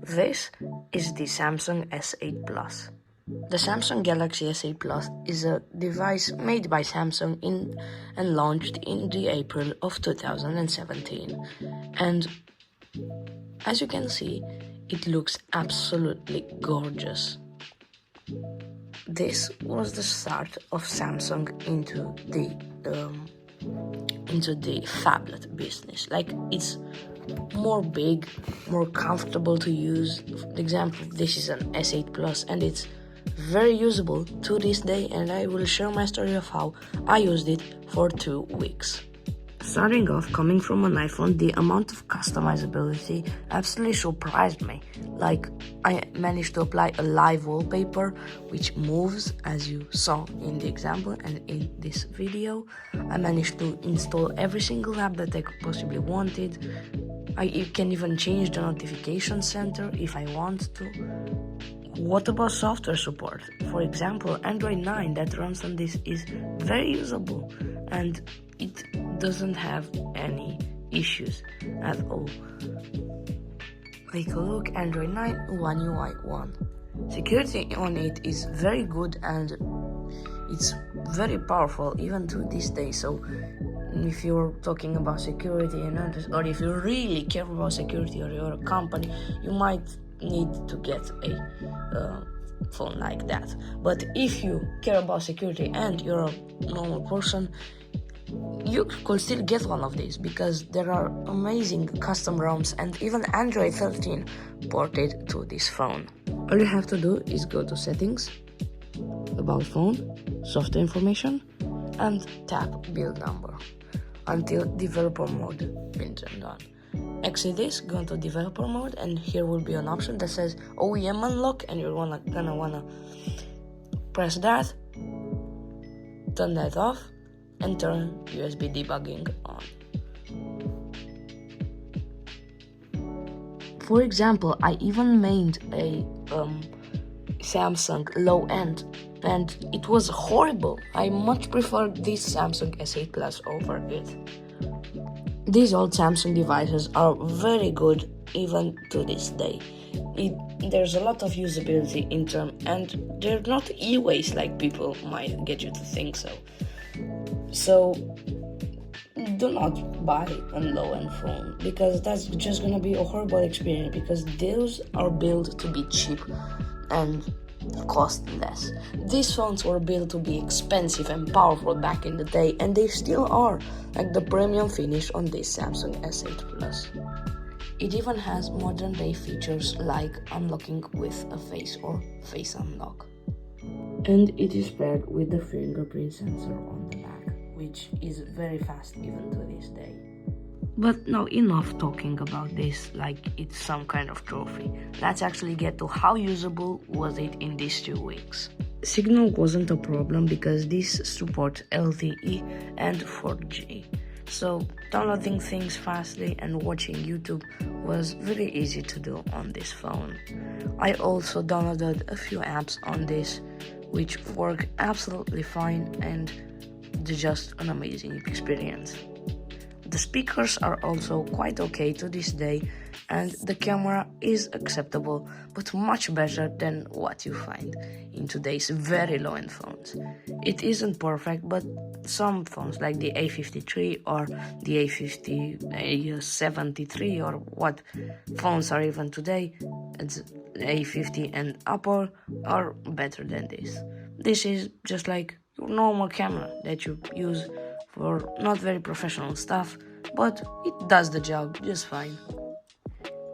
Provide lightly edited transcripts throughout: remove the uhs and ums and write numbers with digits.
This is the Samsung S8 Plus. The Samsung Galaxy S8 Plus is a device made by Samsung and launched in the April of 2017. And as you can see, it looks absolutely gorgeous. This was the start of Samsung into the phablet business. Like, it's more big, more comfortable to use. For example, this is an S8 Plus and it's very usable to this day, and I will share my story of how I used it for 2 weeks. Starting off, coming from an iPhone, the amount of customizability absolutely surprised me. Like, I managed to apply a live wallpaper which moves, as you saw in the example and in this video. I managed to install every single app that I possibly wanted. I can even change the notification center if I want to. What about software support? For example, Android 9 that runs on this is very usable and it doesn't have any issues at all. Take a look, Android 9, One UI 1. Security on it is very good and it's very powerful even to this day. So if you're talking about security and others, or if you really care about security or you're a company, you might need to get a phone like that. But if you care about security and you're a normal person, you could still get one of these because there are amazing custom ROMs and even Android 13 ported to this phone. All you have to do is go to Settings, About Phone, Software Information, and tap Build Number until Developer Mode been turned on. Exit this, go into Developer Mode, and here will be an option that says OEM Unlock, and you're gonna wanna press that, turn that off, and turn USB debugging on. For example, I even made a Samsung low end, and it was horrible. I much prefer this Samsung S8 Plus over it. These old Samsung devices are very good even to this day. There's a lot of usability in them, and they're not e-waste like people might get you to think so. So do not buy a low-end phone because that's just gonna be a horrible experience, because those are built to be cheap and cost less. These phones were built to be expensive and powerful back in the day, and they still are, like the premium finish on this Samsung S8 Plus. It even has modern day features like unlocking with a face or face unlock. And it is paired with the fingerprint sensor on the back, which is very fast even to this day. But now, enough talking about this like it's some kind of trophy. Let's actually get to how usable was it in these 2 weeks. Signal wasn't a problem because this supports LTE and 4G. So downloading things fastly and watching YouTube was very easy to do on this phone. I also downloaded a few apps on this which work absolutely fine, and they're just an amazing experience. The speakers are also quite okay to this day, and the camera is acceptable, but much better than what you find in today's very low-end phones. It isn't perfect, but some phones like the A53 or the A73 or what phones are even today, it's A50 and upper, are better than this. This is just like your normal camera that you use for not very professional stuff, but it does the job just fine.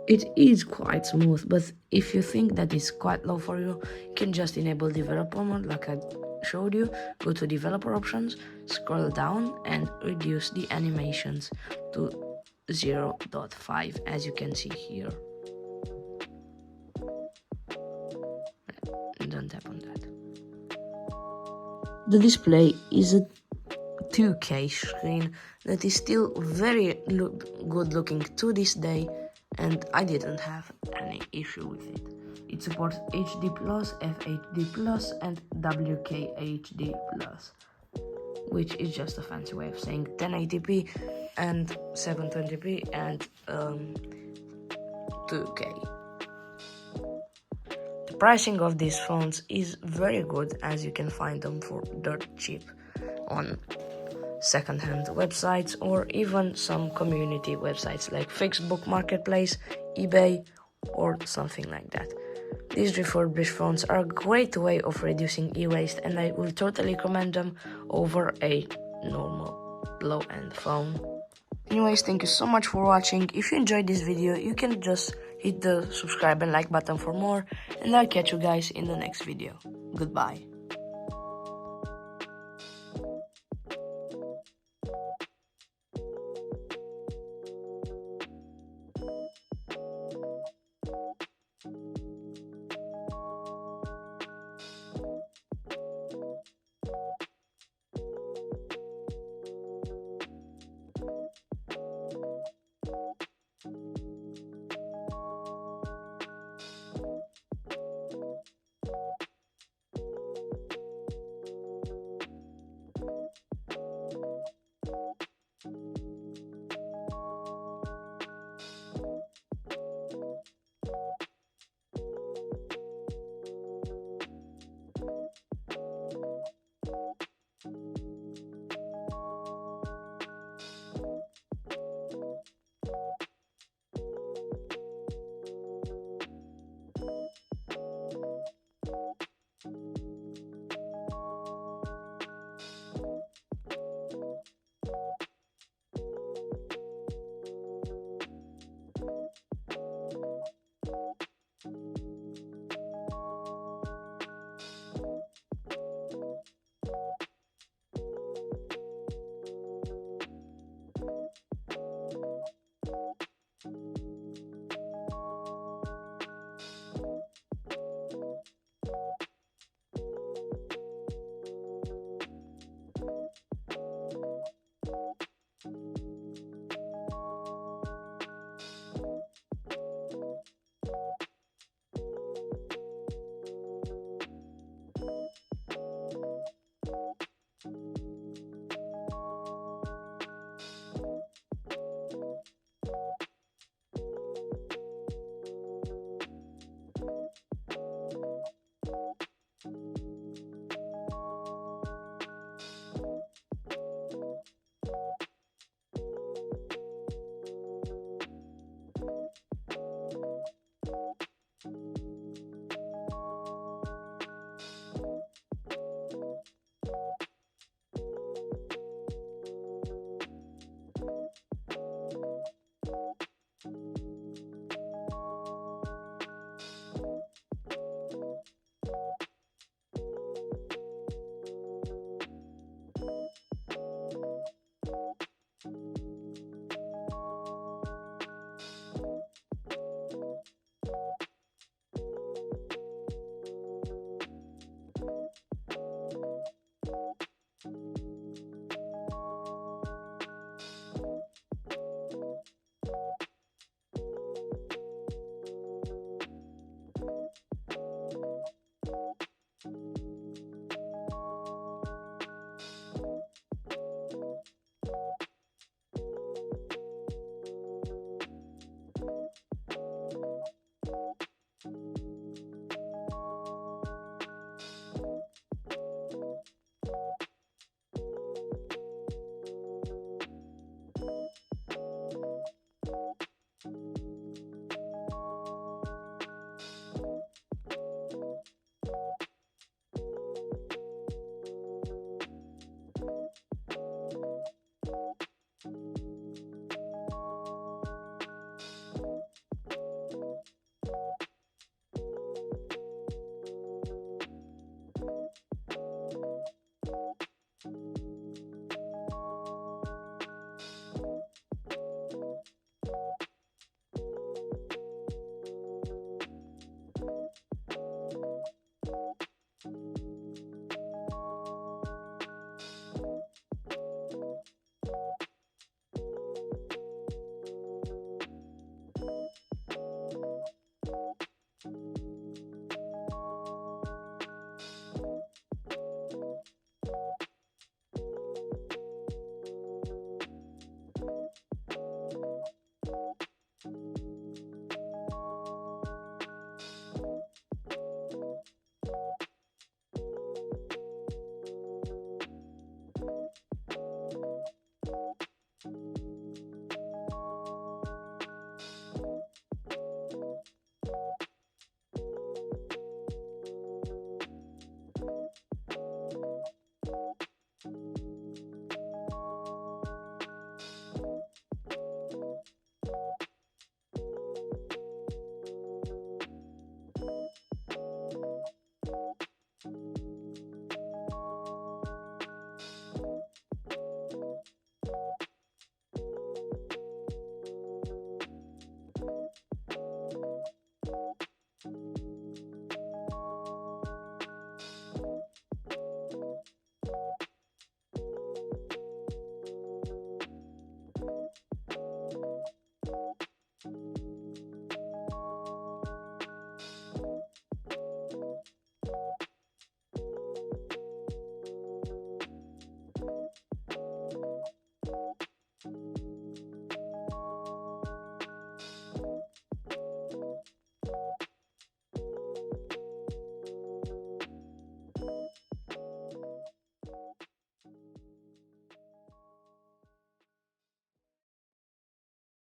It is quite smooth, but if you think that it's quite low for you, you can just enable developer mode like I showed you. Go to developer options, scroll down and reduce the animations to 0.5 as you can see here. Don't tap on that. The display is a 2K screen that is still very good looking to this day, and I didn't have any issue with it. It supports HD+, FHD+, and WKHD+, which is just a fancy way of saying 1080p and 720p and 2K. pricing of these phones is very good, as you can find them for dirt cheap on second-hand websites or even some community websites like Facebook Marketplace, eBay, or something like that. These refurbished phones are a great way of reducing e-waste, and I will totally recommend them over a normal low-end phone. Anyways, thank you so much for watching. If you enjoyed this video, you can just hit the subscribe and like button for more, and I'll catch you guys in the next video. Goodbye.